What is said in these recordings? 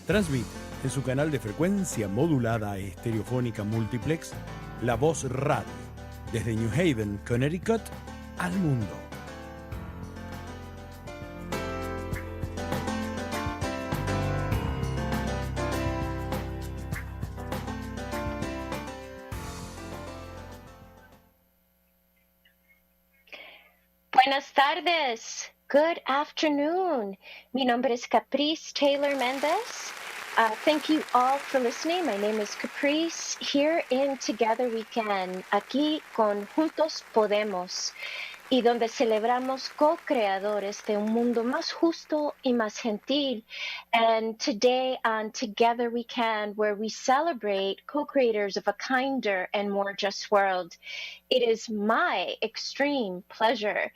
Transmite en su canal de frecuencia modulada estereofónica multiplex La Voz Radio, desde New Haven, Connecticut, al mundo. Buenas tardes. Good afternoon. Mi nombre es Caprice Taylor Mendez. Thank you all for listening. My name is Caprice, here in Together We Can, aquí con Juntos Podemos, y donde celebramos co-creadores de un mundo más justo y más gentil. And today on Together We Can, where we celebrate co-creators of a kinder and more just world, it is my extreme pleasure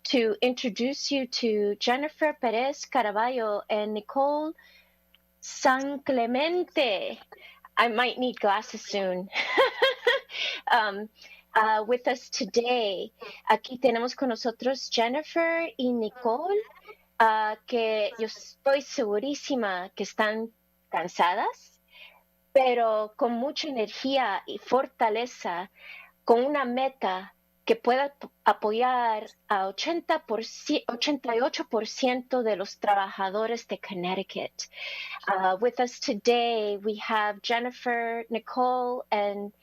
to introduce you to Jeniffer, Perez, Caraballo, and Nicole Sanclemente. I might need glasses soon. With us today, aquí tenemos con nosotros Jeniffer y Nicole, que yo estoy segurísima que están cansadas, pero con mucha energía y fortaleza, con una meta que pueda apoyar a 88% de los trabajadores de Connecticut. With us today, we have Jeniffer, Nicole, and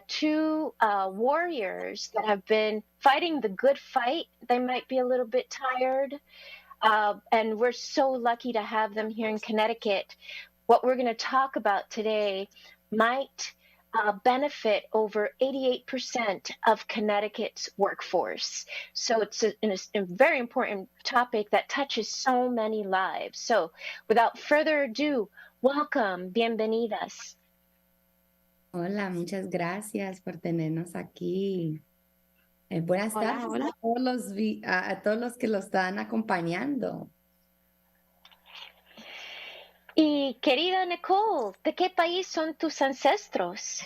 two warriors that have been fighting the good fight. They might be a little bit tired, and we're so lucky to have them here in Connecticut. What we're going to talk about today might benefit over 88% of Connecticut's workforce. So it's a very important topic that touches so many lives. So without further ado, welcome, bienvenidas. Hola, muchas gracias por tenernos aquí. Buenas tardes. Hola. A todos los que lo están acompañando. Y querida Nicole, ¿de qué país son tus ancestros?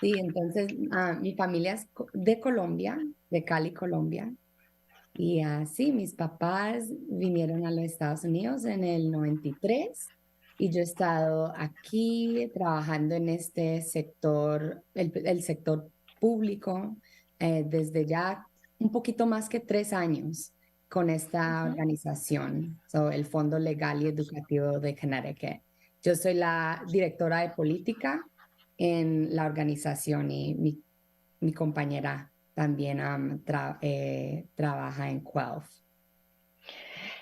Sí, entonces mi familia es de Colombia, de Cali, Colombia. Y sí, mis papás vinieron a los Estados Unidos en el 93 y yo he estado aquí trabajando en este sector, el sector público, desde ya un poquito más que 3 años con esta organización, el Fondo Legal y Educativo de Connecticut. Yo soy la directora de política en la organización y mi compañera también trabaja en Guelph.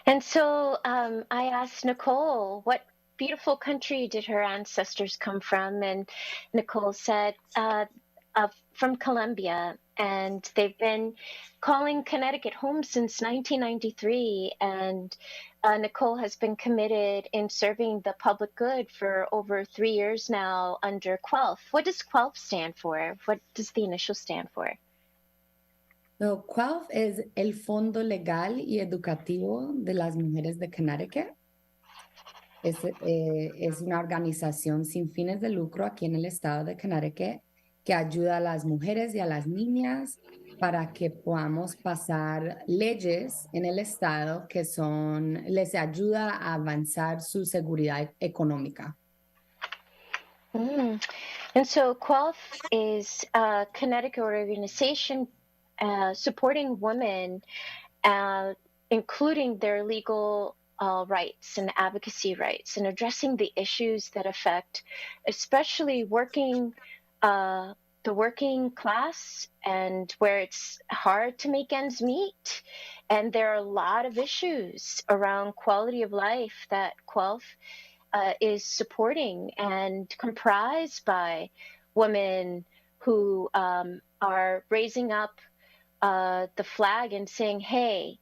And so I asked Nicole, what beautiful country did her ancestors come from? And Nicole said, from Colombia. And they've been calling Connecticut home since 1993. And Nicole has been committed in serving the public good for over 3 years now under QUELF. What does QUELF stand for? What does the initial stand for? So, QUELF es el Fondo Legal y Educativo de las Mujeres de Connecticut. Es una organización sin fines de lucro aquí en el estado de Connecticut que ayuda a las mujeres y a las niñas para que podamos pasar leyes en el estado que les ayuda a avanzar su seguridad económica. And so QUELF is a Connecticut organization supporting women, including their legal rights and advocacy rights, and addressing the issues that affect especially the working class, and where it's hard to make ends meet. And there are a lot of issues around quality of life that QUELF is supporting, and comprised by women who are raising up the flag and saying, hey,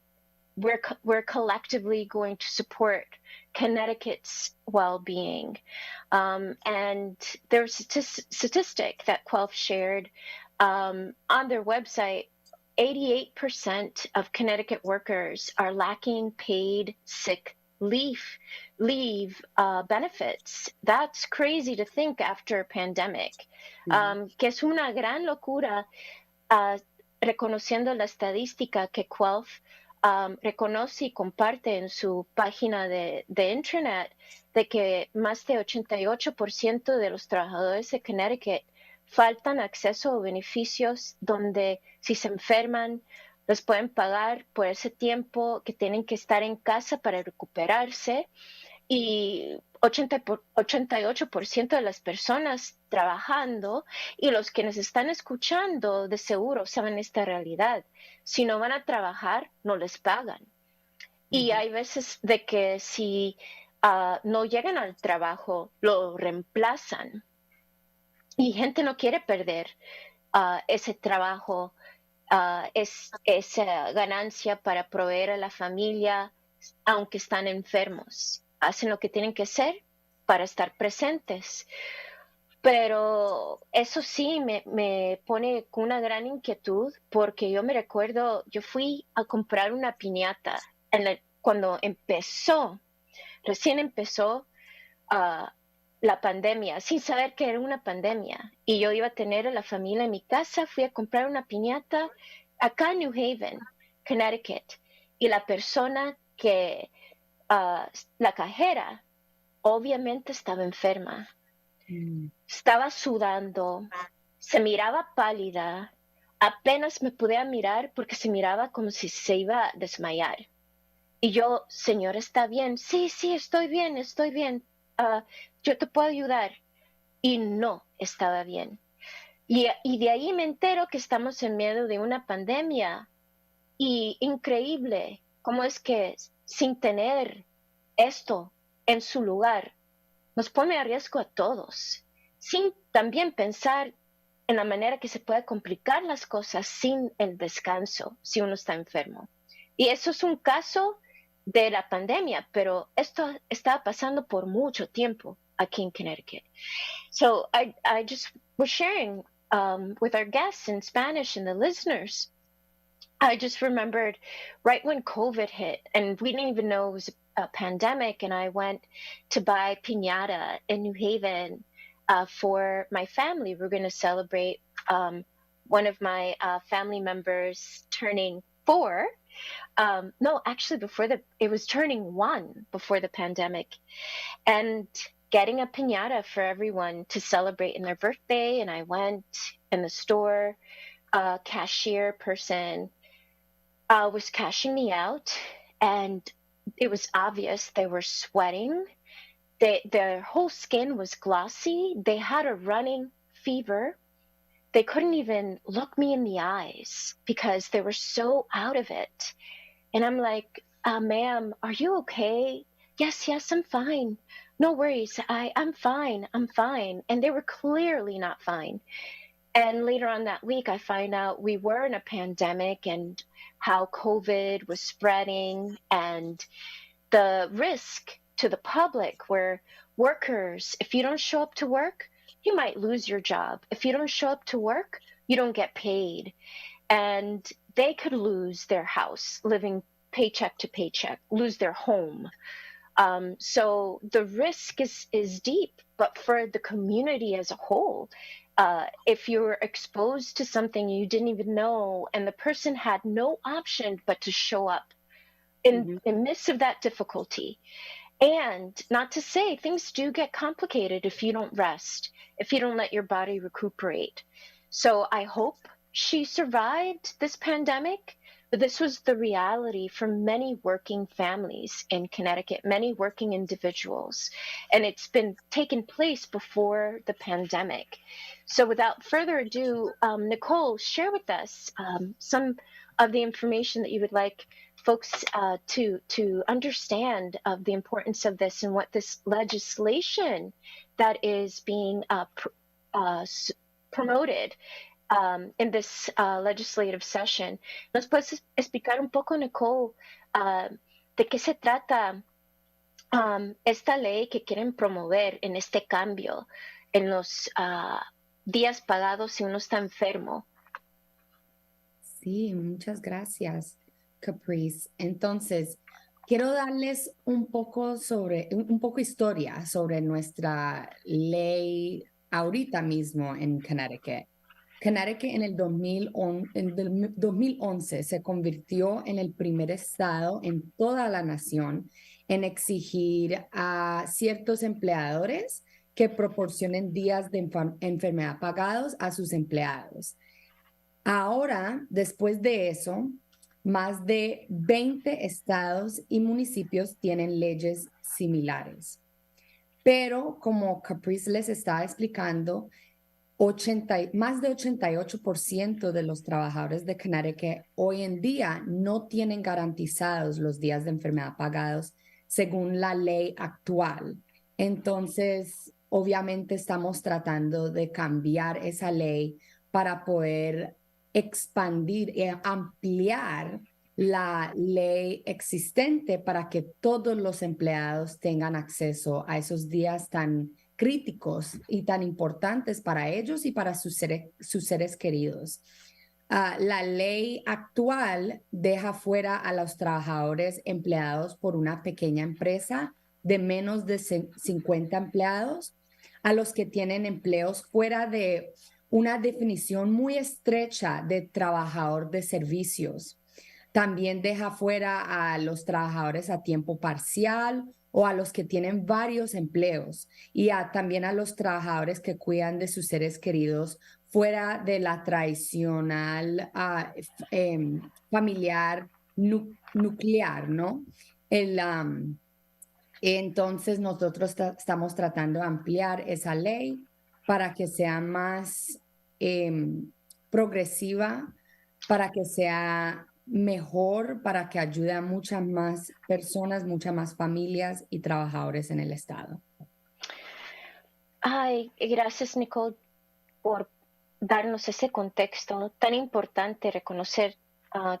we're collectively going to support Connecticut's well-being. And there's a statistic that QUELF shared on their website. 88% of Connecticut workers are lacking paid sick leave benefits. That's crazy to think after a pandemic. Que es una gran locura, reconociendo la estadística que QUELF reconoce y comparte en su página de internet de que más de 88% de los trabajadores de Connecticut faltan acceso a beneficios donde si se enferman les pueden pagar por ese tiempo que tienen que estar en casa para recuperarse, y 88% de las personas trabajando, y los que nos están escuchando de seguro saben esta realidad. Si no van a trabajar, no les pagan. Y hay veces de que si no llegan al trabajo, lo reemplazan. Y gente no quiere perder ese trabajo, esa ganancia para proveer a la familia, aunque están enfermos. Hacen lo que tienen que hacer para estar presentes. Pero eso sí me pone con una gran inquietud, porque yo me recuerdo, yo fui a comprar una piñata cuando recién empezó la pandemia, sin saber que era una pandemia. Y yo iba a tener a la familia en mi casa, fui a comprar una piñata acá en New Haven, Connecticut. Y la persona la cajera, obviamente estaba enferma. Estaba sudando, se miraba pálida, apenas me podía mirar porque se miraba como si se iba a desmayar. Y yo, señora, ¿está bien? Sí, estoy bien. Yo te puedo ayudar. Y no estaba bien. Y de ahí me entero que estamos en medio de una pandemia. Y increíble cómo es que sin tener esto en su lugar, nos pone a riesgo a todos, sin también pensar en la manera que se puede complicar las cosas sin el descanso, si uno está enfermo. Y eso es un caso de la pandemia, pero esto estaba pasando por mucho tiempo aquí en Connecticut. So I just was sharing with our guests in Spanish and the listeners. I just remembered right when COVID hit, and we didn't even know it was a pandemic, and I went to buy piñata in New Haven for my family. We're going to celebrate one of my family members turning 4. No, actually, it was turning 1 before the pandemic, and getting a piñata for everyone to celebrate in their birthday. And I went in the store, cashier person was cashing me out, and it was obvious they were sweating. Their whole skin was glossy. They had a running fever. They couldn't even look me in the eyes because they were so out of it. And I'm like, ma'am, are you okay? Yes, I'm fine. No worries. I'm fine. And they were clearly not fine. And later on that week, I find out we were in a pandemic and how COVID was spreading, and the risk to the public where workers, if you don't show up to work, you might lose your job. If you don't show up to work, you don't get paid. And they could lose their house, living paycheck to paycheck, lose their home. So the risk is deep, but for the community as a whole, if you were exposed to something you didn't even know, and the person had no option but to show up in the midst of that difficulty. And not to say things do get complicated if you don't rest, if you don't let your body recuperate. So I hope she survived this pandemic, but this was the reality for many working families in Connecticut, many working individuals. And it's been taking place before the pandemic. So without further ado, Nicole, share with us some of the information that you would like folks to understand of the importance of this and what this legislation that is being promoted in this legislative session. ¿Nos puedes explicar un poco, Nicole, de qué se trata esta ley que quieren promover en este cambio en los días pagados si uno está enfermo? Sí, muchas gracias, Caprice. Entonces, quiero darles un poco historia sobre nuestra ley ahorita mismo en Connecticut. Connecticut en el 2011 se convirtió en el primer estado en toda la nación en exigir a ciertos empleadores que proporcionen días de enfermedad pagados a sus empleados. Ahora, después de eso, más de 20 estados y municipios tienen leyes similares. Pero como Caprice les estaba explicando, más de 88% de los trabajadores de Connecticut hoy en día no tienen garantizados los días de enfermedad pagados según la ley actual. Entonces, obviamente estamos tratando de cambiar esa ley para poder expandir y ampliar la ley existente para que todos los empleados tengan acceso a esos días tan críticos y tan importantes para ellos y para sus seres queridos. La ley actual deja fuera a los trabajadores empleados por una pequeña empresa de menos de 50 empleados, a los que tienen empleos fuera de una definición muy estrecha de trabajador de servicios. También deja fuera a los trabajadores a tiempo parcial o a los que tienen varios empleos y también a los trabajadores que cuidan de sus seres queridos fuera de la tradicional familiar nuclear, ¿no? Entonces nosotros estamos tratando de ampliar esa ley para que sea más progresiva, para que sea mejor, para que ayude a muchas más personas, muchas más familias y trabajadores en el estado. Ay, gracias, Nicole, por darnos ese contexto tan importante, reconocer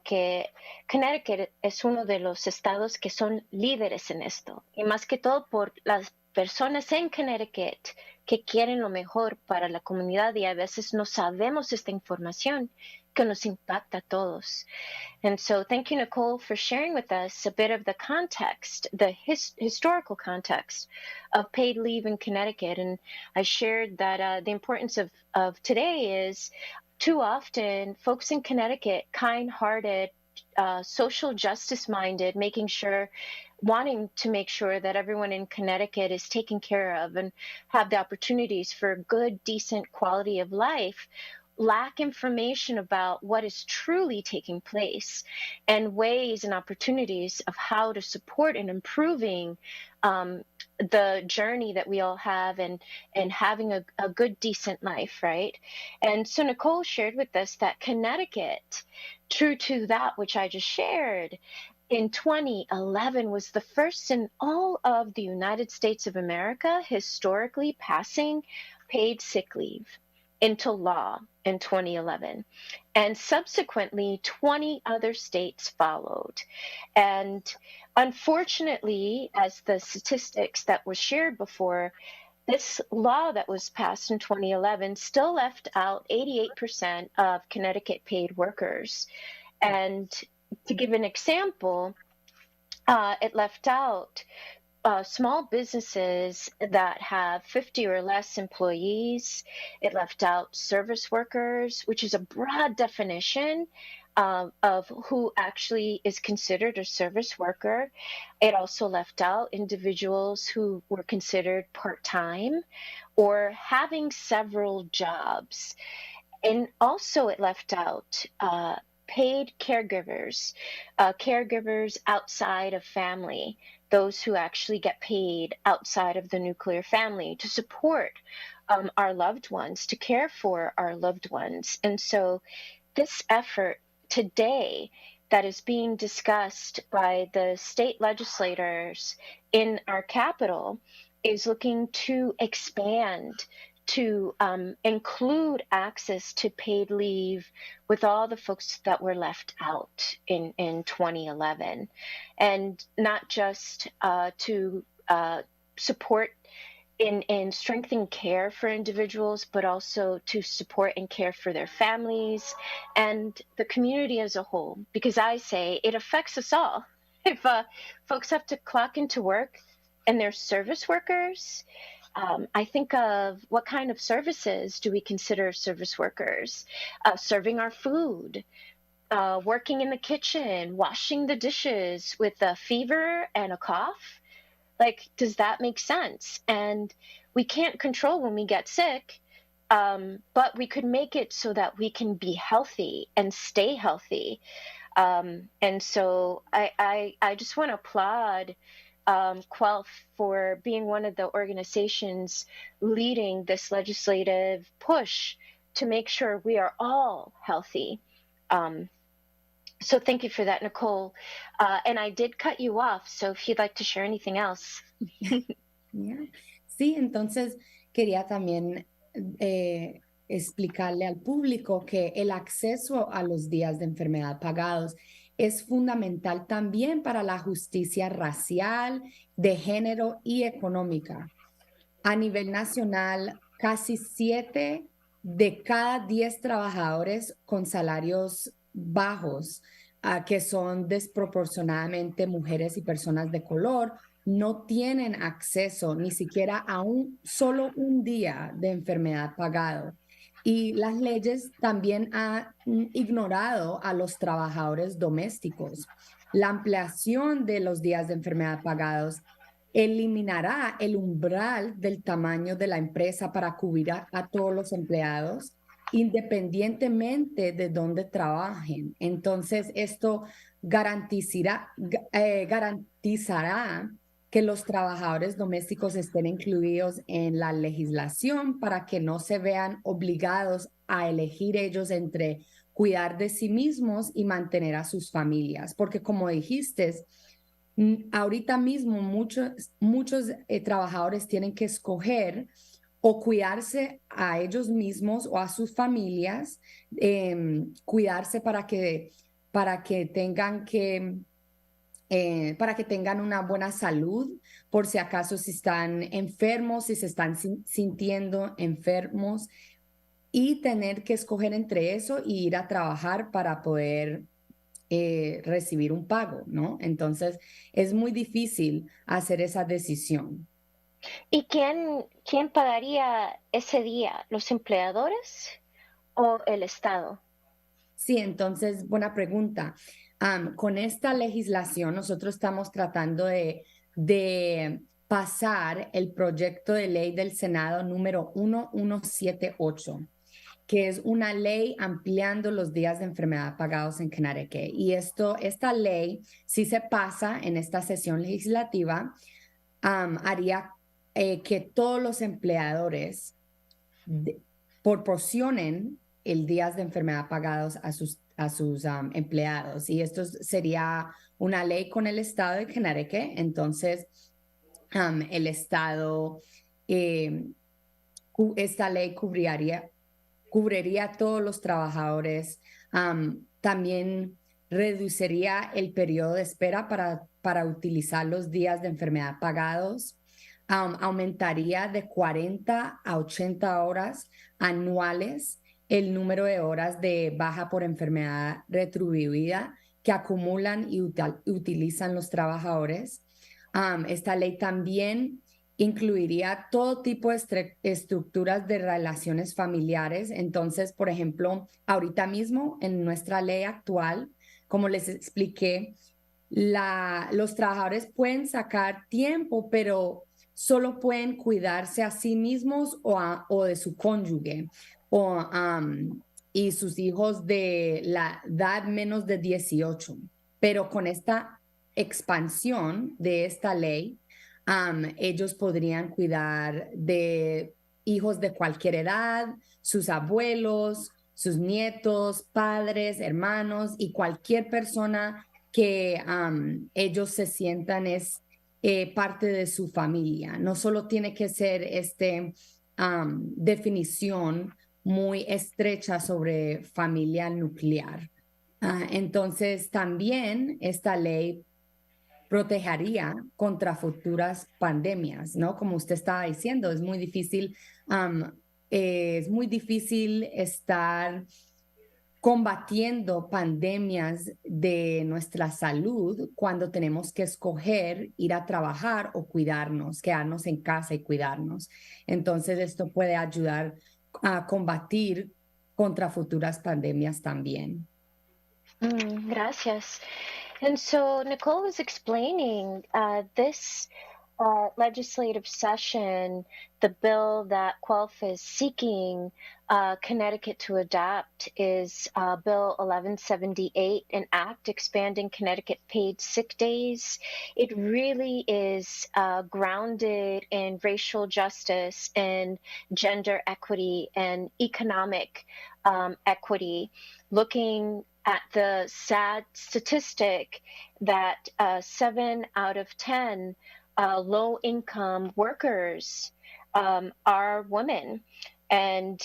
que Connecticut es uno de los estados que son líderes en esto, y más que todo por las personas en Connecticut que quieren lo mejor para la comunidad y a veces no sabemos esta información que nos impacta a todos. And so thank you, Nicole, for sharing with us a bit of the context, the historical context of paid leave in Connecticut. And I shared that the importance of today is too often folks in Connecticut, kind-hearted, social justice-minded, wanting to make sure that everyone in Connecticut is taken care of and have the opportunities for good, decent quality of life, lack information about what is truly taking place and ways and opportunities of how to support and improving the journey that we all have and having a good, decent life, right? And so Nicole shared with us that Connecticut, true to that which I just shared, in 2011 was the first in all of the United States of America historically passing paid sick leave into law in 2011. And subsequently, 20 other states followed. And unfortunately, as the statistics that were shared before, this law that was passed in 2011 still left out 88% of Connecticut paid workers. And to give an example, it left out small businesses that have 50 or less employees. It left out service workers, which is a broad definition of who actually is considered a service worker. It also left out individuals who were considered part-time or having several jobs. And also it left out paid caregivers, caregivers outside of family, those who actually get paid outside of the nuclear family to support our loved ones, to care for our loved ones. And so this effort today that is being discussed by the state legislators in our capital is looking to expand to include access to paid leave with all the folks that were left out in 2011. And not just to support in strengthening care for individuals, but also to support and care for their families and the community as a whole. Because I say it affects us all. If folks have to clock into work and they're service workers, I think of what kind of services do we consider service workers? Serving our food, working in the kitchen, washing the dishes with a fever and a cough. Like, does that make sense? And we can't control when we get sick, but we could make it so that we can be healthy and stay healthy. And so I just want to applaud Quelf for being one of the organizations leading this legislative push to make sure we are all healthy. So thank you for that, Nicole. And I did cut you off, so if you'd like to share anything else. Yeah. Sí, entonces quería también explicarle al público que el acceso a los días de enfermedad pagados es fundamental también para la justicia racial, de género y económica. A nivel nacional, casi 7 de cada 10 trabajadores con salarios bajos, que son desproporcionadamente mujeres y personas de color, no tienen acceso ni siquiera a solo un día de enfermedad pagado. Y las leyes también han ignorado a los trabajadores domésticos. La ampliación de los días de enfermedad pagados eliminará el umbral del tamaño de la empresa para cubrir a todos los empleados, independientemente de dónde trabajen. Entonces, esto garantizará que los trabajadores domésticos estén incluidos en la legislación para que no se vean obligados a elegir ellos entre cuidar de sí mismos y mantener a sus familias. Porque como dijiste, ahorita mismo muchos trabajadores tienen que escoger o cuidarse a ellos mismos o a sus familias, cuidarse para que tengan una buena salud, por si acaso si están enfermos, si se están sintiendo enfermos, y tener que escoger entre eso y ir a trabajar para poder recibir un pago, ¿no? Entonces, es muy difícil hacer esa decisión. ¿Y quién pagaría ese día? ¿Los empleadores o el Estado? Sí, entonces, buena pregunta. Con esta legislación, nosotros estamos tratando de pasar el proyecto de ley del Senado número 1178, que es una ley ampliando los días de enfermedad pagados en Connecticut. Y esta ley, si se pasa en esta sesión legislativa, haría que todos los empleadores proporcionen el días de enfermedad pagados a sus empleados. Y esto sería una ley con el estado de Connecticut. Entonces, el estado, esta ley cubriría a todos los trabajadores. También reduciría el periodo de espera para utilizar los días de enfermedad pagados. Aumentaría de 40 a 80 horas anuales el número de horas de baja por enfermedad retribuida que acumulan y utilizan los trabajadores. Esta ley también incluiría todo tipo de estructuras de relaciones familiares. Entonces, por ejemplo, ahorita mismo en nuestra ley actual, como les expliqué, los trabajadores pueden sacar tiempo, pero solo pueden cuidarse a sí mismos o de su cónyuge y sus hijos de la edad menos de 18. Pero con esta expansión de esta ley, ellos podrían cuidar de hijos de cualquier edad, sus abuelos, sus nietos, padres, hermanos y cualquier persona que ellos se sientan es parte de su familia. No solo tiene que ser definición muy estrecha sobre familia nuclear. Entonces, también esta ley protegería contra futuras pandemias, ¿no? Como usted estaba diciendo, es muy difícil estar combatiendo pandemias de nuestra salud cuando tenemos que escoger ir a trabajar o cuidarnos, quedarnos en casa y cuidarnos. Entonces, esto puede ayudar a combatir contra futuras pandemias también. Gracias. And so Nicole was explaining this legislative session, the bill that QUELF is seeking Connecticut to adopt is Bill 1178, an act expanding Connecticut paid sick days. It really is grounded in racial justice and gender equity and economic equity, looking at the sad statistic that 7 out of 10 low-income workers are women, and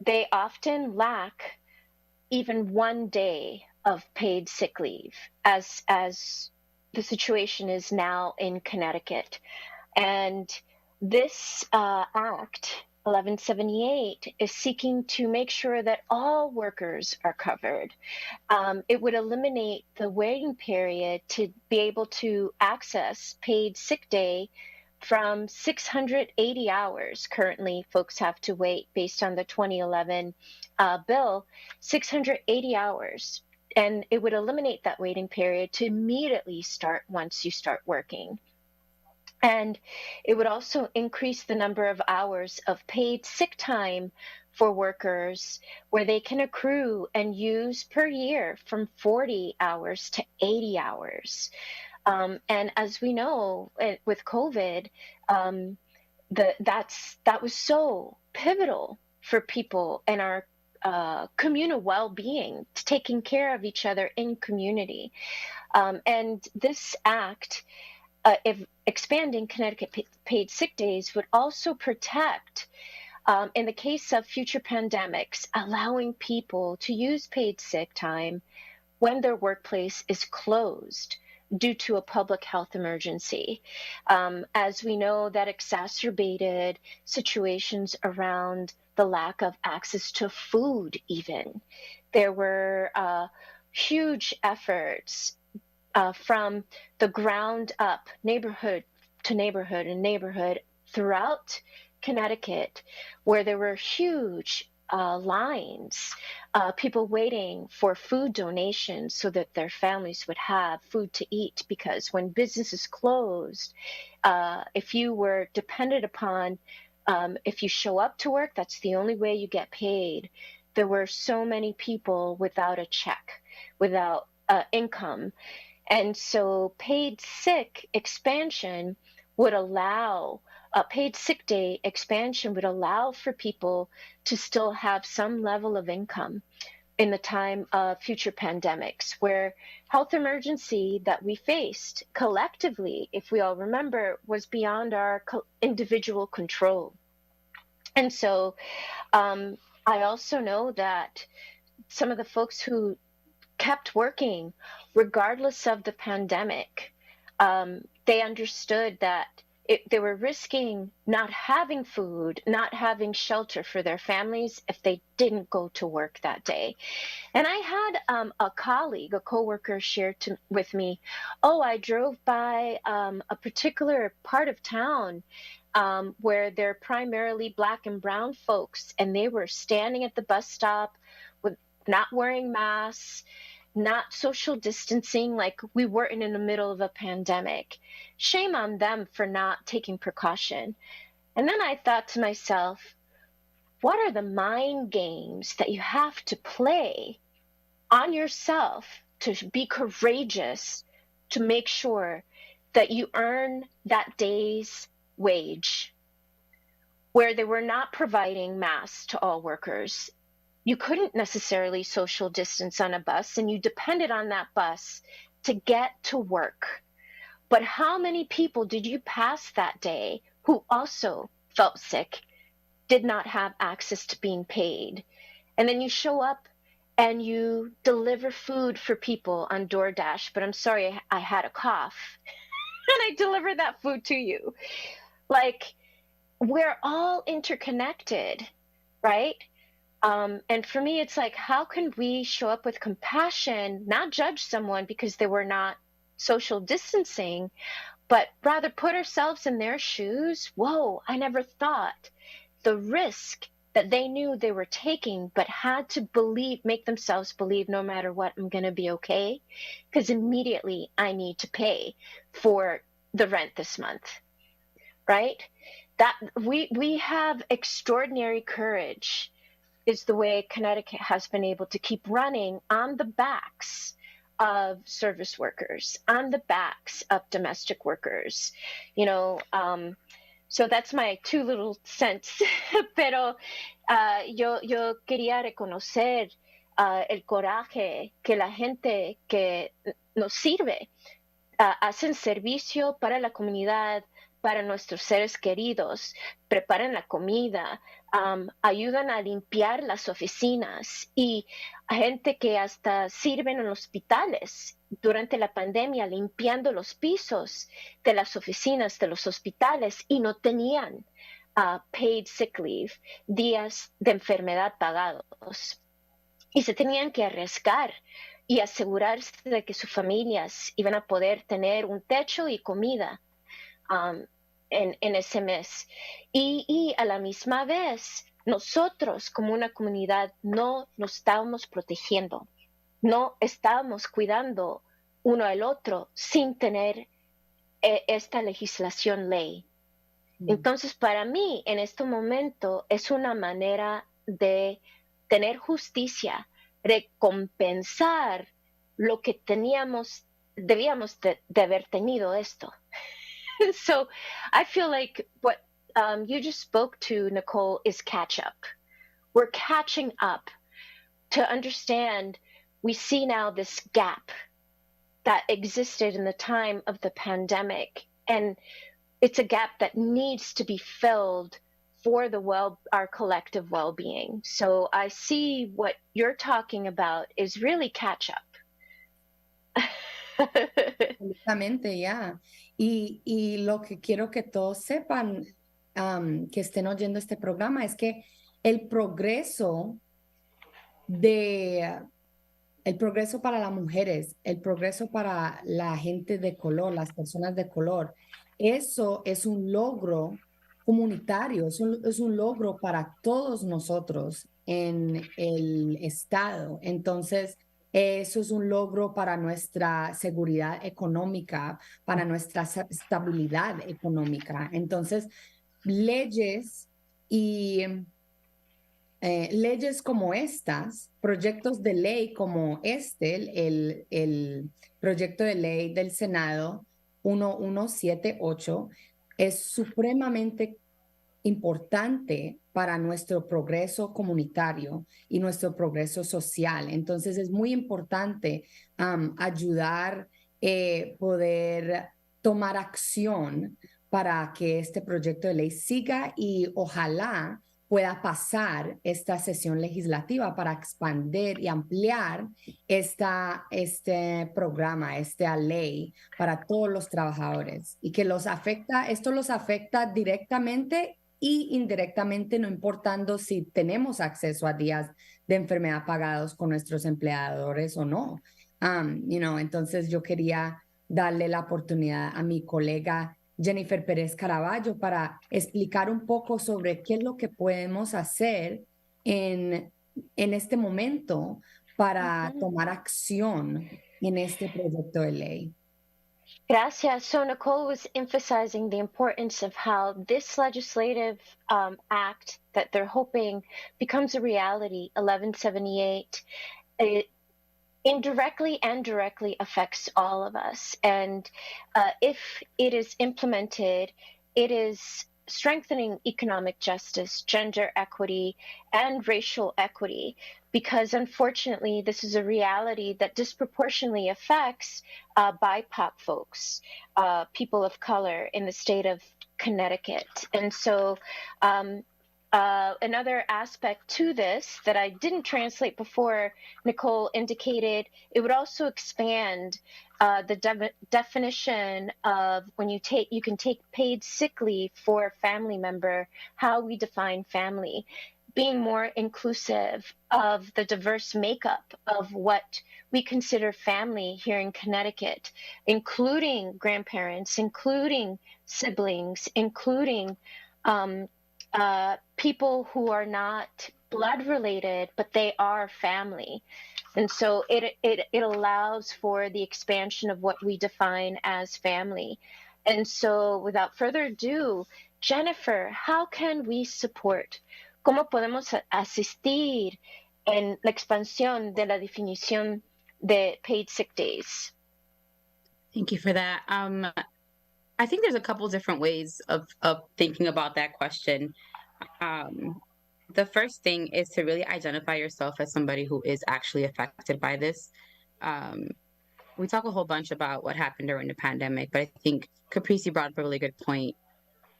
they often lack even 1 day of paid sick leave, as the situation is now in Connecticut. And this act, 1178, is seeking to make sure that all workers are covered. It would eliminate the waiting period to be able to access paid sick day from 680 hours. Currently, folks have to wait based on the 2011 bill, 680 hours. And it would eliminate that waiting period to immediately start once you start working. And it would also increase the number of hours of paid sick time for workers, where they can accrue and use per year from 40 hours to 80 hours. And as we know, with COVID, that was so pivotal for people in our communal well-being, to taking care of each other in community. And this act, if expanding Connecticut paid sick days, would also protect, in the case of future pandemics, allowing people to use paid sick time when their workplace is closed due to a public health emergency. As we know, that exacerbated situations around the lack of access to food even. There were huge efforts from the ground up, neighborhood to neighborhood and neighborhood throughout Connecticut, where there were huge lines, people waiting for food donations so that their families would have food to eat. Because when businesses closed, if you were dependent upon, if you show up to work, that's the only way you get paid. There were so many people without a check, without income. And so paid sick expansion would allow, paid sick day expansion would allow for people to still have some level of income in the time of future pandemics, where health emergency that we faced collectively, if we all remember, was beyond our individual control. And so I also know that some of the folks who kept working regardless of the pandemic, they understood that they were risking not having food, not having shelter for their families if they didn't go to work that day. And I had a colleague, a coworker, share with me, oh, I drove by a particular part of town where they're primarily Black and brown folks, and they were standing at the bus stop with not wearing masks, not social distancing, like we weren't in the middle of a pandemic. Shame on them for not taking precaution. And then I thought to myself, what are the mind games that you have to play on yourself to be courageous, to make sure that you earn that day's wage, where they were not providing masks to all workers? You couldn't necessarily social distance on a bus, and you depended on that bus to get to work. But how many people did you pass that day who also felt sick, did not have access to being paid? And then you show up and you deliver food for people on DoorDash, but I'm sorry, I had a cough. And I delivered that food to you. Like, we're all interconnected, right? And for me, it's like, how can we show up with compassion, not judge someone because they were not social distancing, but rather put ourselves in their shoes? Whoa, I never thought the risk that they knew they were taking, but had to make themselves believe no matter what, I'm going to be okay. Because immediately I need to pay for the rent this month, right? That we have extraordinary courage is the way Connecticut has been able to keep running on the backs of service workers, on the backs of domestic workers, you know. So that's my 2 little cents. Pero yo quería reconocer el coraje que la gente que nos sirve hacen servicio para la comunidad, para nuestros seres queridos, preparan la comida, ayudan a limpiar las oficinas y a gente que hasta sirven en hospitales durante la pandemia limpiando los pisos de las oficinas de los hospitales y no tenían paid sick leave, días de enfermedad pagados. Y se tenían que arriesgar y asegurarse de que sus familias iban a poder tener un techo y comida en ese mes. Y a la misma vez, nosotros como una comunidad no nos estábamos protegiendo, no estábamos cuidando uno al otro sin tener esta legislación ley. Entonces, para mí, en este momento, es una manera de tener justicia, recompensar lo que debíamos de haber tenido esto. So I feel like what you just spoke to, Nicole, is catch up. We're catching up to understand. We see now this gap that existed in the time of the pandemic, and it's a gap that needs to be filled for our collective well-being. So I see what you're talking about is really catch up. Absolutamente, ya. Y lo que quiero que todos sepan, que estén oyendo este programa, es que el progreso para las mujeres, el progreso para la gente de color, las personas de color, eso es un logro comunitario, es un logro para todos nosotros en el estado. Entonces, eso es un logro para nuestra seguridad económica, para nuestra estabilidad económica. Entonces, leyes y leyes como estas, proyectos de ley como el proyecto de ley del Senado 1178, es supremamente importante para nuestro progreso comunitario y nuestro progreso social. Entonces es muy importante ayudar, poder tomar acción para que este proyecto de ley siga y ojalá pueda pasar esta sesión legislativa para expandir y ampliar este programa, esta ley para todos los trabajadores y que esto los afecta directamente y indirectamente, no importando si tenemos acceso a días de enfermedad pagados con nuestros empleadores o no. Entonces yo quería darle la oportunidad a mi colega Jeniffer Perez Caraballo para explicar un poco sobre qué es lo que podemos hacer en este momento para tomar acción en este proyecto de ley. Gracias. So Nicole was emphasizing the importance of how this legislative act that they're hoping becomes a reality, 1178, it indirectly and directly affects all of us. And if it is implemented, it is strengthening economic justice, gender equity, and racial equity, because unfortunately, this is a reality that disproportionately affects BIPOC folks, people of color in the state of Connecticut. And so another aspect to this that I didn't translate before, Nicole indicated, it would also expand the definition of when you can take paid sick leave for a family member, how we define family. being more inclusive of the diverse makeup of what we consider family here in Connecticut, including grandparents, including siblings, including people who are not blood related, but they are family. And so it allows for the expansion of what we define as family. And so without further ado, Jeniffer, how can we support? ¿Cómo podemos asistir en la expansión de la definición de paid sick days? Thank you for that. I think there's a couple different ways of thinking about that question. The first thing is to really identify yourself as somebody who is actually affected by this. We talk a whole bunch about what happened during the pandemic, but I think Caprici brought up a really good point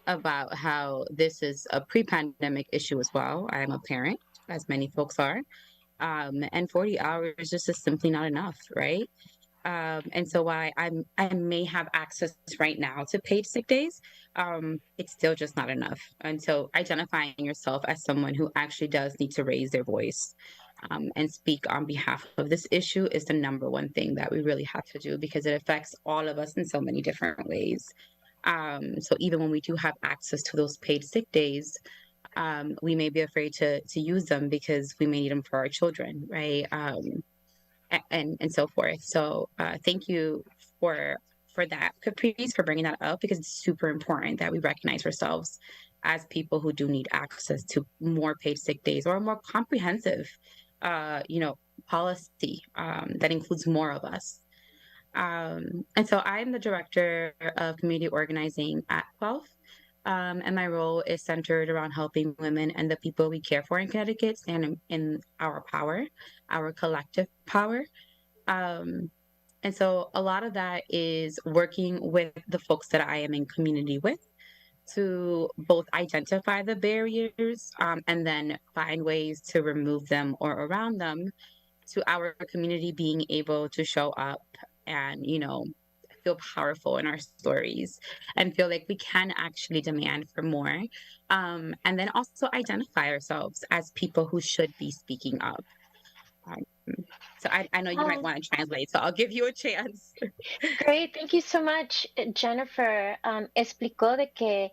about how this is a pre-pandemic issue as well. I am a parent, as many folks are, and 40 hours just is simply not enough, right? And so while I may have access right now to paid sick days, it's still just not enough. And so identifying yourself as someone who actually does need to raise their voice and speak on behalf of this issue is the number one thing that we really have to do, because it affects all of us in so many different ways. So even when we do have access to those paid sick days, we may be afraid to use them because we may need them for our children, right? And so forth. So thank you for that, Caprice, for bringing that up, because it's super important that we recognize ourselves as people who do need access to more paid sick days or a more comprehensive, policy that includes more of us. And so I'm the director of community organizing at 12. And my role is centered around helping women and the people we care for in Connecticut stand in our power, our collective power. And so a lot of that is working with the folks that I am in community with to both identify the barriers and then find ways to remove them or around them, to our community being able to show up and, feel powerful in our stories and feel like we can actually demand for more. And then also identify ourselves as people who should be speaking up. So I know you might want to translate, so I'll give you a chance. Great, thank you so much, Jennifer. Explicó de que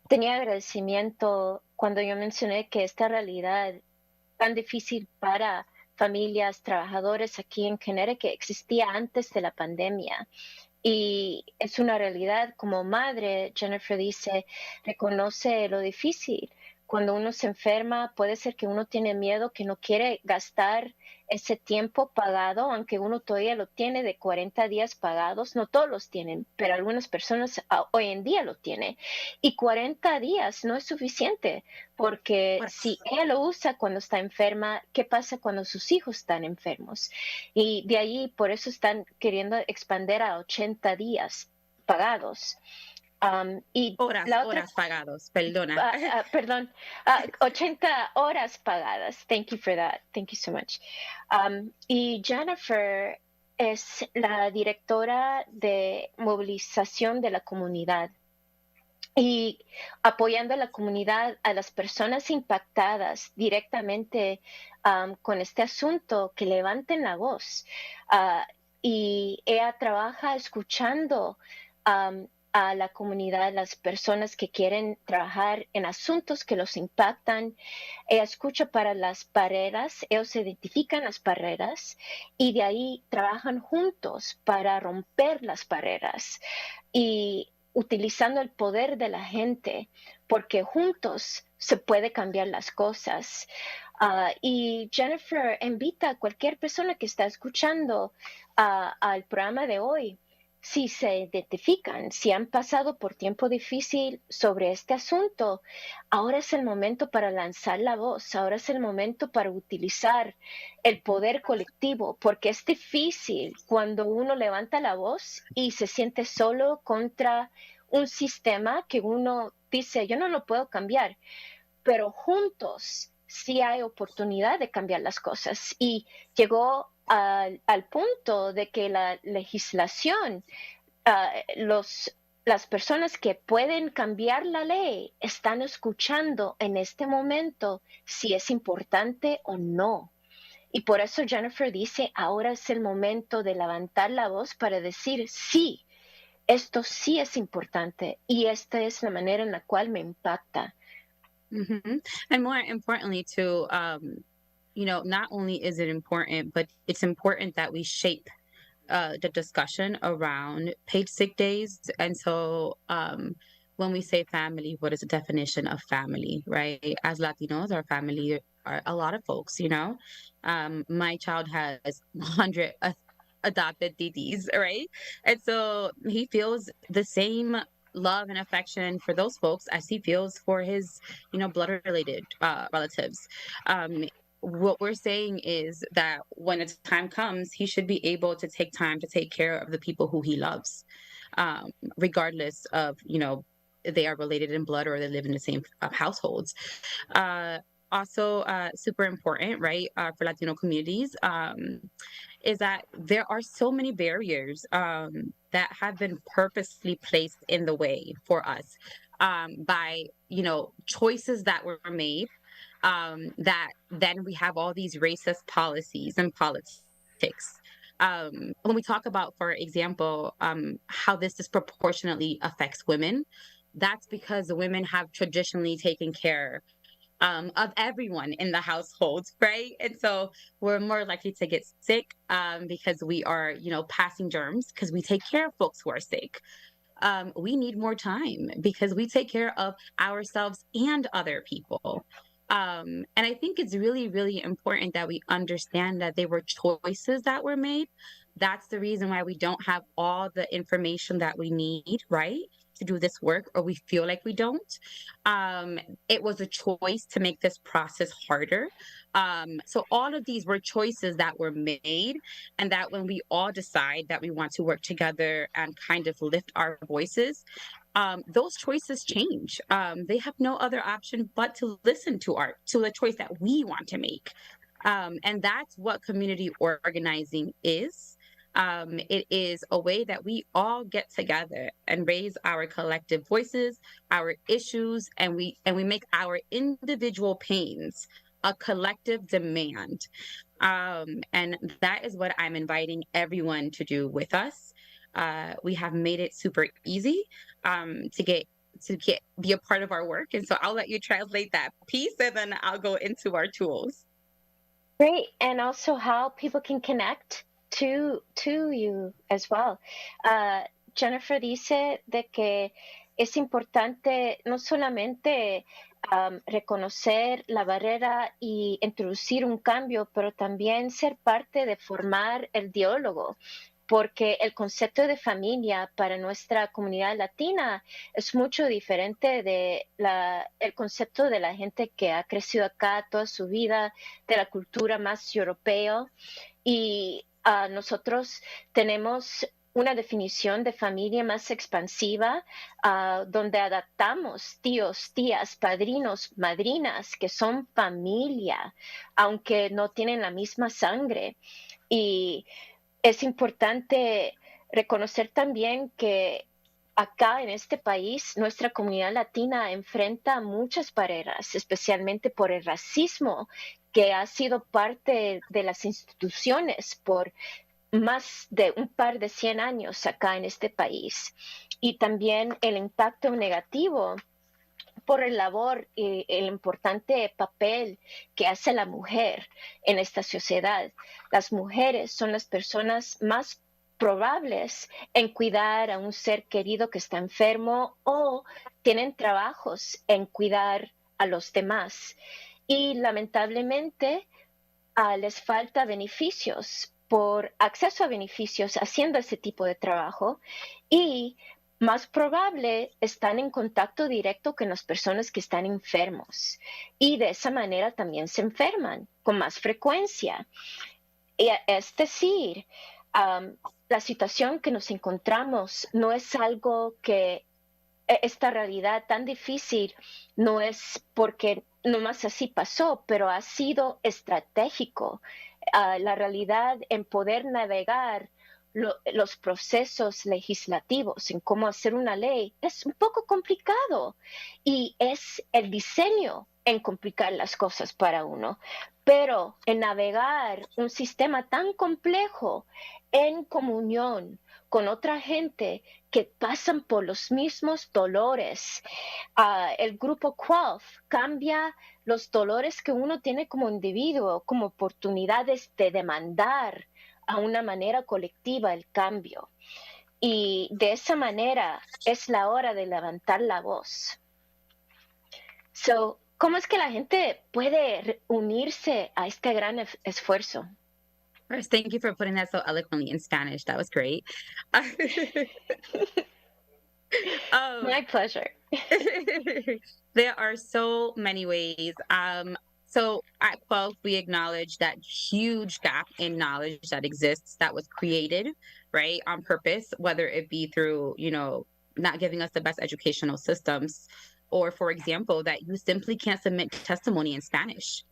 tenía agradecimiento cuando yo mencioné que esta realidad tan difícil para familias, trabajadores aquí en Connecticut existía antes de la pandemia. Y es una realidad. Como madre, Jennifer dice, reconoce lo difícil. Cuando uno se enferma, puede ser que uno tiene miedo, que no quiere gastar ese tiempo pagado, aunque uno todavía lo tiene de 40 días pagados. No todos los tienen, pero algunas personas hoy en día lo tienen. Y 40 días no es suficiente, porque si ella lo usa cuando está enferma, ¿qué pasa cuando sus hijos están enfermos? Y de ahí, por eso están queriendo expandir a 80 días pagados. Y horas pagados, perdona. Perdón, 80 horas pagadas. Thank you for that. Thank you so much. Y Jennifer es la directora de movilización de la comunidad y apoyando a la comunidad, a las personas impactadas directamente con este asunto, que levanten la voz. Y ella trabaja escuchando a la comunidad, las personas que quieren trabajar en asuntos que los impactan. Ella escucha para las barreras, ellos identifican las barreras y de ahí trabajan juntos para romper las barreras y utilizando el poder de la gente, porque juntos se puede cambiar las cosas. Y Jennifer invita a cualquier persona que está escuchando al programa de hoy, si se identifican, si han pasado por tiempo difícil sobre este asunto, ahora es el momento para lanzar la voz, ahora es el momento para utilizar el poder colectivo, porque es difícil cuando uno levanta la voz y se siente solo contra un sistema que uno dice, yo no lo puedo cambiar, pero juntos sí hay oportunidad de cambiar las cosas. Y llegó al punto de que la legislación, los las personas que pueden cambiar la ley están escuchando en este momento si es importante o no. Y por eso Jennifer dice, ahora es el momento de levantar la voz para decir, sí, esto sí es importante y esta es la manera en la cual me impacta. And more importantly, too, not only is it important, but it's important that we shape the discussion around paid sick days. And so, when we say family, what is the definition of family, right? As Latinos, our family are a lot of folks, My child has 100 adopted DDs, right? And so he feels the same love and affection for those folks as he feels for his, blood related relatives. Um, what we're saying is that when the time comes, he should be able to take time to take care of the people who he loves, regardless of, they are related in blood or they live in the same households. Uh, Also, super important, right, for Latino communities, is that there are so many barriers that have been purposely placed in the way for us by, choices that were made, that then we have all these racist policies and politics. When we talk about, for example, how this disproportionately affects women, that's because the women have traditionally taken care of everyone in the household, right? And so we're more likely to get sick because we are, passing germs because we take care of folks who are sick. We need more time because we take care of ourselves and other people. And I think it's really, really important that we understand that they were choices that were made. That's the reason why we don't have all the information that we need, right? To do this work, or we feel like we don't. It was a choice to make this process harder. So all of these were choices that were made, and that when we all decide that we want to work together and kind of lift our voices, those choices change. They have no other option but to listen to the choice that we want to make. And that's what community organizing is. It is a way that we all get together and raise our collective voices, our issues, and we make our individual pains a collective demand. And that is what I'm inviting everyone to do with us. We have made it super easy to be a part of our work, and so I'll let you translate that piece, and then I'll go into our tools. Great. And also how people can connect to you as well. Jennifer dice de que es importante no solamente reconocer la barrera y introducir un cambio, pero también ser parte de formar el diálogo, porque el concepto de familia para nuestra comunidad latina es mucho diferente de el concepto de la gente que ha crecido acá toda su vida, de la cultura más europea. Y nosotros tenemos una definición de familia más expansiva, donde adaptamos tíos, tías, padrinos, madrinas, que son familia, aunque no tienen la misma sangre. Y es importante reconocer también que acá en este país, nuestra comunidad latina enfrenta muchas barreras, especialmente por el racismo que ha sido parte de las instituciones por más de un par de 100 años acá en este país. Y también el impacto negativo por el labor y el importante papel que hace la mujer en esta sociedad. Las mujeres son las personas más probables en cuidar a un ser querido que está enfermo o tienen trabajos en cuidar a los demás. Y lamentablemente les falta beneficios por acceso a beneficios haciendo ese tipo de trabajo y más probable están en contacto directo con las personas que están enfermos y de esa manera también se enferman con más frecuencia. Es decir, la situación que nos encontramos no es algo que esta realidad tan difícil no es porque nomás así pasó, pero ha sido estratégico. La realidad en poder navegar los procesos legislativos, en cómo hacer una ley, es un poco complicado y es el diseño en complicar las cosas para uno. Pero en navegar un sistema tan complejo en comunión con otra gente que pasan por los mismos dolores, el grupo QUALF cambia los dolores que uno tiene como individuo como oportunidades de demandar a una manera colectiva el cambio. Y de esa manera es la hora de levantar la voz. So, ¿cómo es que la gente puede unirse a este gran esfuerzo? First, thank you for putting that so eloquently in Spanish. That was great. My pleasure. There are so many ways. So at 12, we acknowledge that huge gap in knowledge that exists that was created, right, on purpose, whether it be through, not giving us the best educational systems, or, for example, that you simply can't submit testimony in Spanish.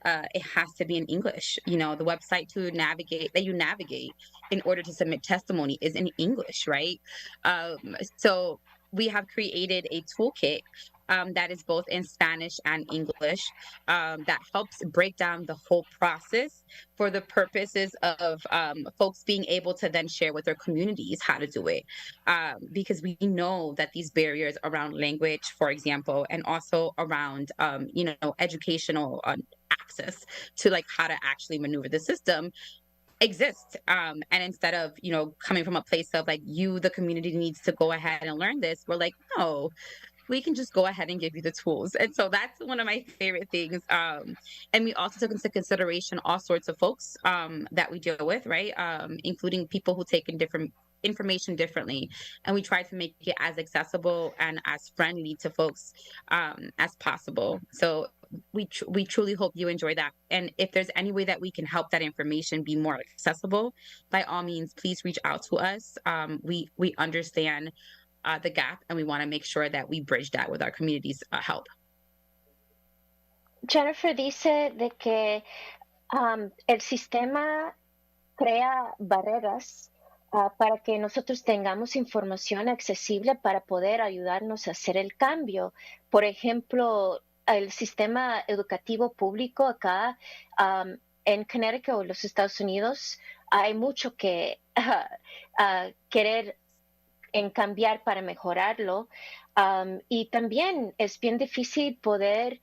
It has to be in English. The website that you navigate in order to submit testimony is in English, right? So we have created a toolkit that is both in Spanish and English that helps break down the whole process for the purposes of folks being able to then share with their communities how to do it. Because we know that these barriers around language, for example, and also around, educational access to like how to actually maneuver the system exist. And instead of coming from a place of like the community needs to go ahead and learn this, we're like, no, we can just go ahead and give you the tools. And so that's one of my favorite things. And we also took into consideration all sorts of folks that we deal with, right? Including people who take in different information differently. And we try to make it as accessible and as friendly to folks as possible. So we truly hope you enjoy that. And if there's any way that we can help that information be more accessible, by all means, please reach out to us. We understand the gap, and we want to make sure that we bridge that with our community's help. Jennifer dice de que el sistema crea barreras para que nosotros tengamos información accesible para poder ayudarnos a hacer el cambio. Por ejemplo, el sistema educativo público acá en Connecticut o los Estados Unidos, hay mucho que querer en cambiar para mejorarlo. Y también es bien difícil poder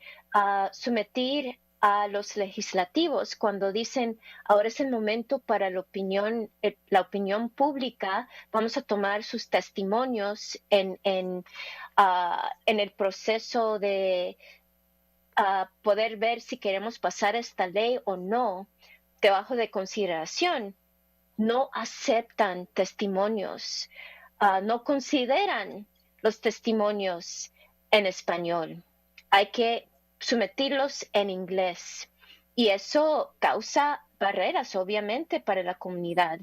someter a los legislativos cuando dicen ahora es el momento para la opinión pública, vamos a tomar sus testimonios en el proceso de poder ver si queremos pasar esta ley o no, debajo de consideración. No aceptan testimonios, no consideran los testimonios en español. Hay que someterlos en inglés. Y eso causa barreras, obviamente, para la comunidad.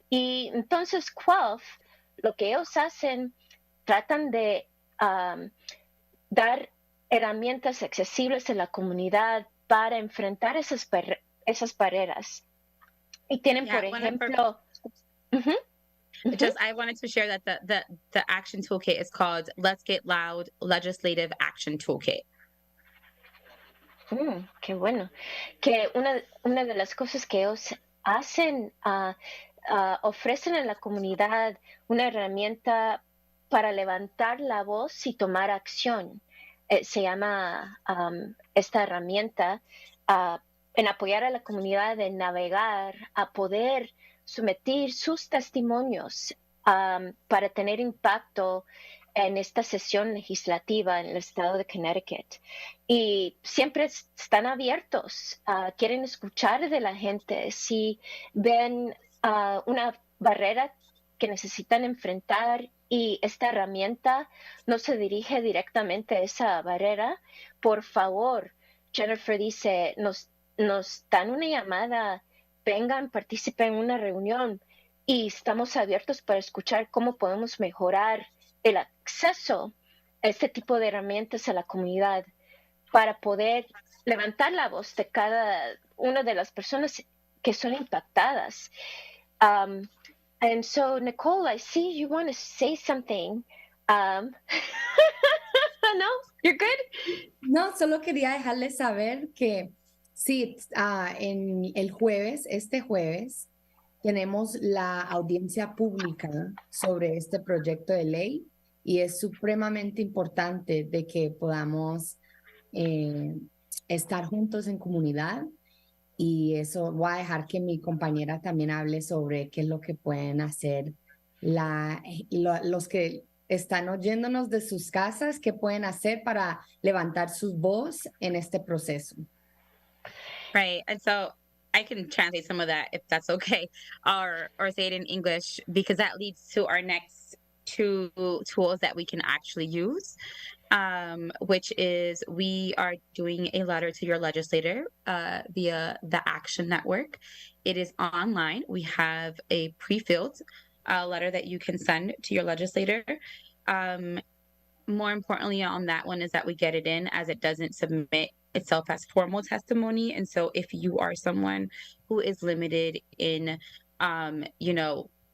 Y entonces, QUALF, lo que ellos hacen, tratan de dar herramientas accesibles a la comunidad para enfrentar esas barreras. Y tienen, por ejemplo... Just, I wanted to share that the action toolkit is called Let's Get Loud Legislative Action Toolkit. Qué bueno. Que una de las cosas que ellos hacen, ofrecen a la comunidad una herramienta para levantar la voz y tomar acción. Se llama esta herramienta en apoyar a la comunidad en navegar, a poder someter sus testimonios para tener impacto en esta sesión legislativa en el estado de Connecticut. Y siempre están abiertos, quieren escuchar de la gente. Si ven una barrera que necesitan enfrentar y esta herramienta no se dirige directamente a esa barrera, por favor, Jennifer dice, nos dan una llamada, vengan, participen en una reunión y estamos abiertos para escuchar cómo podemos mejorar el acceso a este tipo de herramientas a la comunidad para poder levantar la voz de cada una de las personas que son impactadas. And so, Nicole, I see you want to say something. No, you're good. No, solo quería dejarles saber que sí, en el jueves, este jueves, tenemos la audiencia pública sobre este proyecto de ley y es supremamente importante de que podamos estar juntos en comunidad y eso voy a dejar que mi compañera también hable sobre qué es lo que pueden hacer los que están oyéndonos de sus casas, qué pueden hacer para levantar su voz en este proceso. Right. And so I can translate some of that if that's okay, or say it in English, because that leads to our next two tools that we can actually use, which is we are doing a letter to your legislator via the Action Network. It is online. We have a pre-filled letter that you can send to your legislator. More importantly on that one is that we get it in as it doesn't submit itself as formal testimony. And so if you are someone who is limited in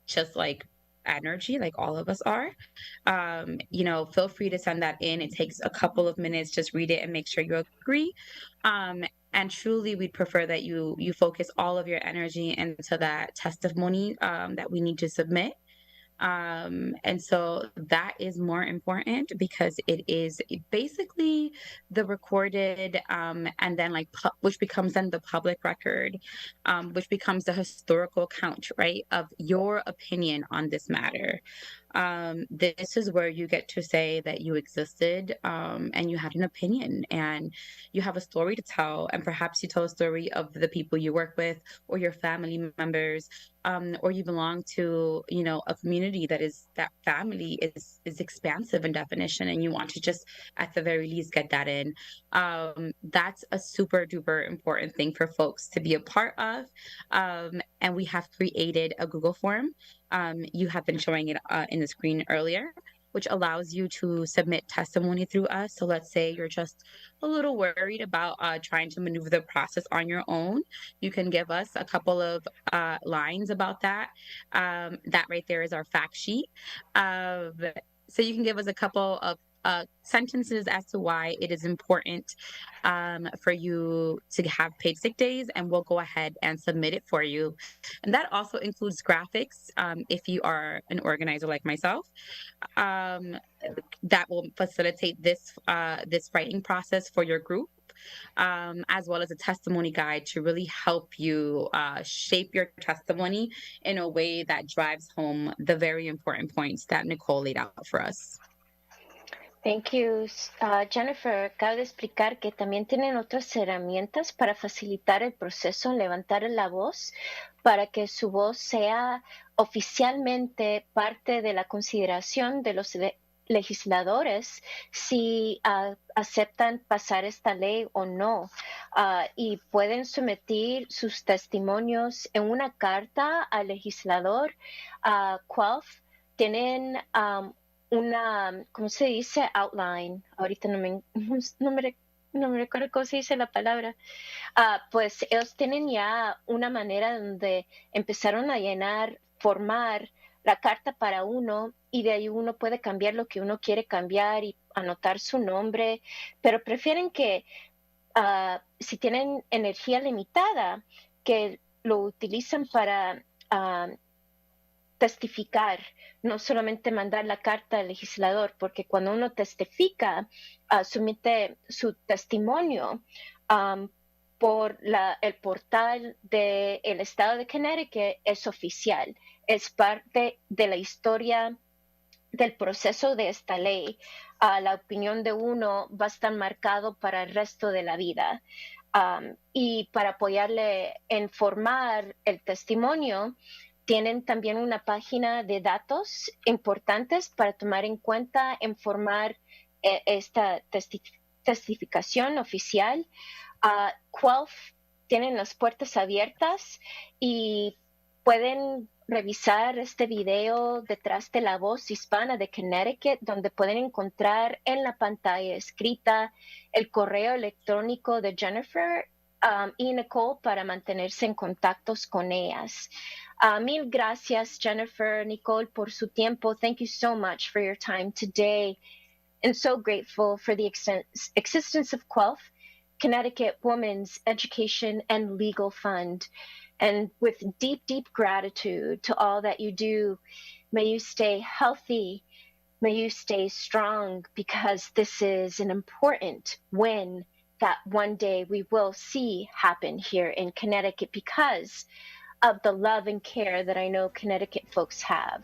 just like energy, like all of us are, feel free to send that in. It takes a couple of minutes. Just read it and make sure you agree. And truly, we'd prefer that you focus all of your energy into that testimony that we need to submit. And so that is more important because it is basically the recorded and then which becomes then the public record, which becomes the historical account, right, of your opinion on this matter. This is where you get to say that you existed and you had an opinion and you have a story to tell, and perhaps you tell a story of the people you work with or your family members, or you belong to a community that family is expansive in definition, and you want to just at the very least get that in. That's a super duper important thing for folks to be a part of, and we have created a Google form. You have been showing it in the screen earlier, which allows you to submit testimony through us. So let's say you're just a little worried about trying to maneuver the process on your own. You can give us a couple of lines about that. That right there is our fact sheet. So you can give us a couple of sentences as to why it is important for you to have paid sick days, and we'll go ahead and submit it for you. And that also includes graphics if you are an organizer like myself. That will facilitate this writing process for your group, as well as a testimony guide to really help you shape your testimony in a way that drives home the very important points that Nicole laid out for us. Thank you. Jeniffer, acabo de explicar que también tienen otras herramientas para facilitar el proceso en levantar la voz, para que su voz sea oficialmente parte de la consideración de los legisladores si aceptan pasar esta ley o no. Y pueden someter sus testimonios en una carta al legislador, cual tienen una, ¿cómo se dice? Outline. Ahorita no me recuerdo cómo se dice la palabra. Pues ellos tienen ya una manera donde empezaron a formar la carta para uno, y de ahí uno puede cambiar lo que uno quiere cambiar y anotar su nombre, pero prefieren que si tienen energía limitada, que lo utilizan para testificar, no solamente mandar la carta al legislador, porque cuando uno testifica, somete su testimonio por el portal del estado de Connecticut, es oficial, es parte de la historia del proceso de esta ley. La opinión de uno va a estar marcado para el resto de la vida. Y para apoyarle en formar el testimonio, tienen también una página de datos importantes para tomar en cuenta en formar esta testificación oficial. Quelf tienen las puertas abiertas y pueden revisar este video detrás de la voz hispana de Connecticut, donde pueden encontrar en la pantalla escrita el correo electrónico de Jeniffer y Nicole para mantenerse en contactos con ellas. Mil gracias, Jennifer, Nicole, por su tiempo. Thank you so much for your time today. And so grateful for the existence of QUELF, Connecticut Women's Education and Legal Fund. And with deep, deep gratitude to all that you do, may you stay healthy, may you stay strong, because this is an important win that one day we will see happen here in Connecticut because of the love and care that I know Connecticut folks have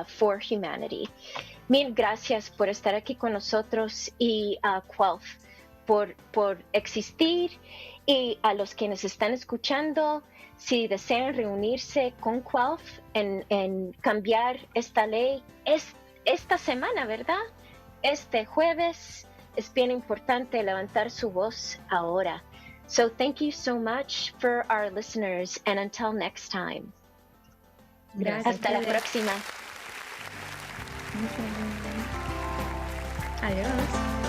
for humanity. Mil gracias por estar aquí con nosotros y QUELF por existir, y a los que nos están escuchando, si desean reunirse con QUELF en cambiar esta ley, es esta semana, ¿verdad? Este jueves es bien importante levantar su voz ahora. So thank you so much for our listeners, and until next time. Gracias. Hasta la próxima. Adiós.